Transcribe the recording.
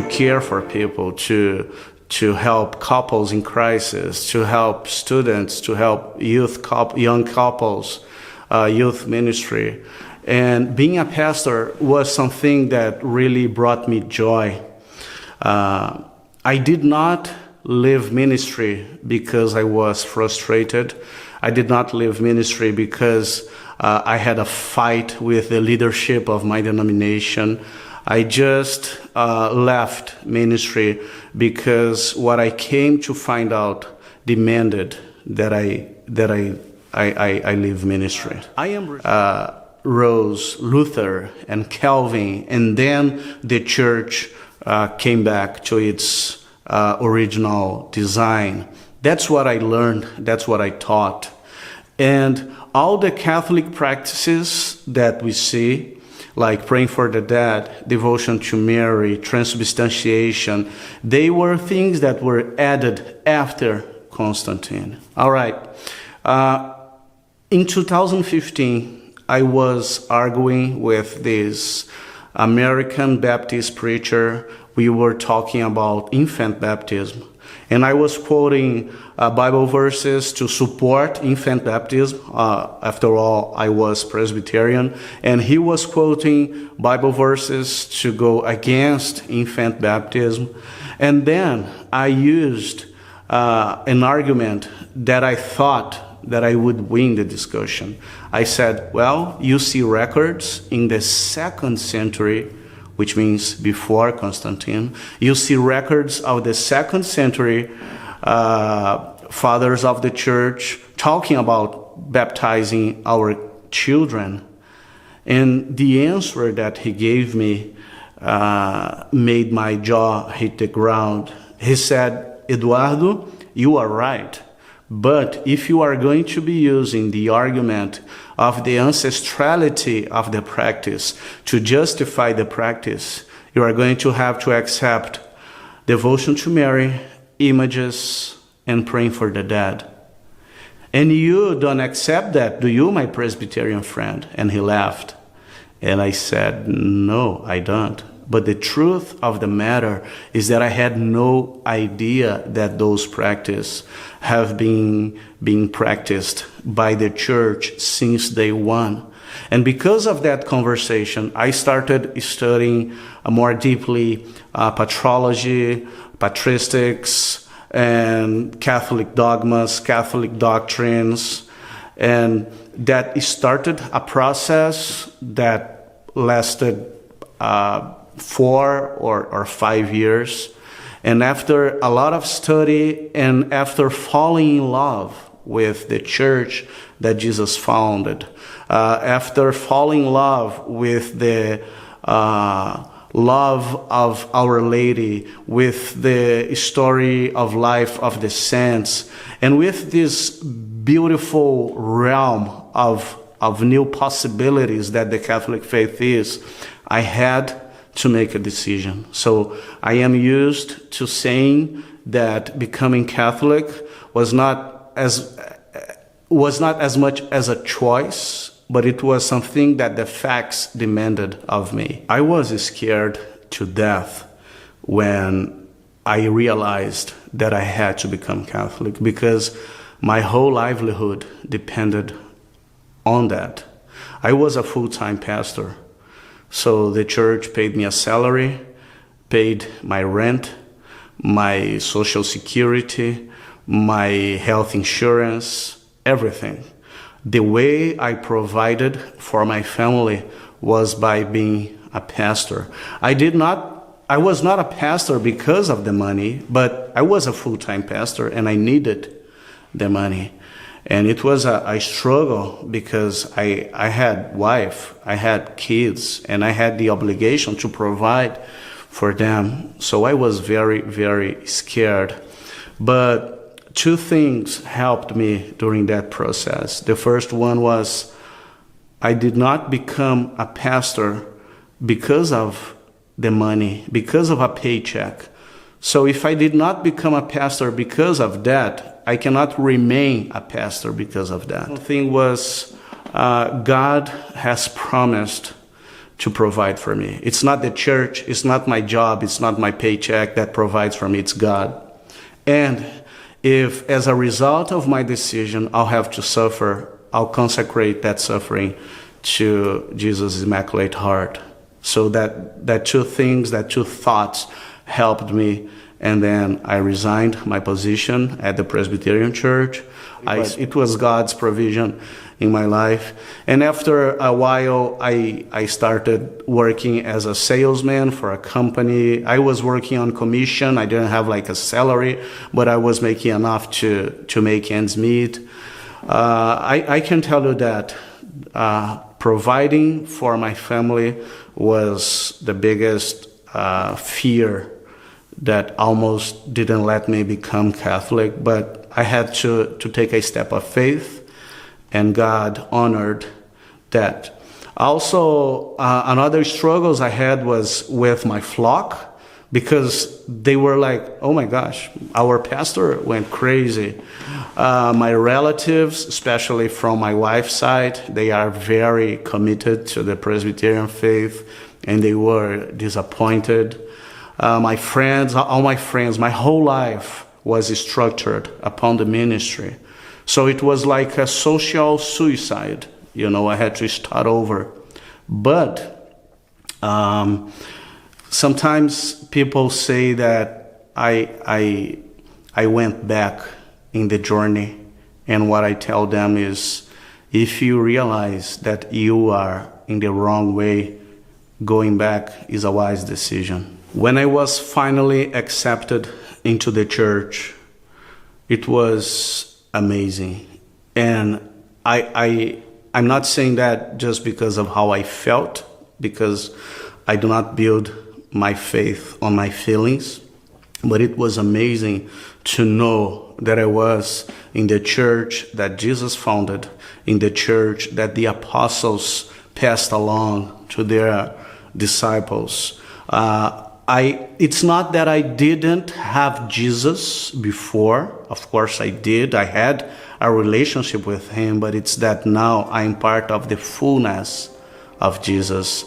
care for people, to help couples in crisis, to help students, to help young couples, youth ministry. And being a pastor was something that really brought me joy. I did not leave ministry because I was frustrated. I did not leave ministry because I had a fight with the leadership of my denomination. I just left ministry because what I came to find out demanded that I leave ministry. I am Rose, Luther, and Calvin, and then the church came back to its original design. That's what I learned. That's what I taught. And all the Catholic practices that we see, like praying for the dead, devotion to Mary, transubstantiation, they were things that were added after Constantine. All right. In 2015, I was arguing with this American Baptist preacher. We were talking about infant baptism. And I was quoting Bible verses to support infant baptism. After all, I was Presbyterian. And he was quoting Bible verses to go against infant baptism. And then I used an argument that I thought that I would win the discussion. I said, well, you see records in the 2nd century, which means before Constantine. You see records of the 2nd century fathers of the church talking about baptizing our children. And the answer that he gave me made my jaw hit the ground. He said, Eduardo, you are right. But if you are going to be using the argument of the ancestrality of the practice to justify the practice, you are going to have to accept devotion to Mary, images, and praying for the dead. And you don't accept that, do you, my Presbyterian friend? And he laughed. And I said, no, I don't. But the truth of the matter is that I had no idea that those practices have been being practiced by the church since day one. And because of that conversation, I started studying more deeply patrology, patristics, and Catholic dogmas, Catholic doctrines. And that started a process that lasted 4 or 5 years. And after a lot of study and after falling in love with the church that Jesus founded, after falling in love with the love of Our Lady, with the story of life of the saints, and with this beautiful realm of new possibilities that the Catholic faith is, I had to make a decision. So I am used to saying that becoming Catholic was not as much as a choice, but it was something that the facts demanded of me. I was scared to death when I realized that I had to become Catholic, because my whole livelihood depended on that. I was a full-time pastor. So the church paid me a salary, paid my rent, my social security, my health insurance, everything. The way I provided for my family was by being a pastor. I was not a pastor because of the money, but I was a full-time pastor and I needed the money. And it was a struggle because I had wife, I had kids, and I had the obligation to provide for them. So I was very, very scared. But 2 things helped me during that process. The first one was I did not become a pastor because of the money, because of a paycheck. So if I did not become a pastor because of that, I cannot remain a pastor because of that. The thing was, God has promised to provide for me. It's not the church, it's not my job, it's not my paycheck that provides for me, it's God. And if as a result of my decision I'll have to suffer, I'll consecrate that suffering to Jesus' Immaculate Heart. So that two thoughts helped me. And then I resigned my position at the Presbyterian Church. It was God's provision in my life. And after a while, I started working as a salesman for a company. I was working on commission. I didn't have like a salary, but I was making enough to make ends meet. I can tell you that providing for my family was the biggest fear that almost didn't let me become Catholic, but I had to take a step of faith, and God honored that. Also, another struggles I had was with my flock, because they were like, oh my gosh, our pastor went crazy. My relatives, especially from my wife's side, they are very committed to the Presbyterian faith, and they were disappointed. My friends, all my friends, my whole life was structured upon the ministry. So it was like a social suicide. I had to start over. But sometimes people say that I went back in the journey. And what I tell them is, if you realize that you are in the wrong way, going back is a wise decision. When I was finally accepted into the church, it was amazing. And I'm not saying that just because of how I felt, because I do not build my faith on my feelings, but it was amazing to know that I was in the church that Jesus founded, in the church that the apostles passed along to their disciples. It's not that I didn't have Jesus before. Of course I did. I had a relationship with him, but it's that now I'm part of the fullness of Jesus.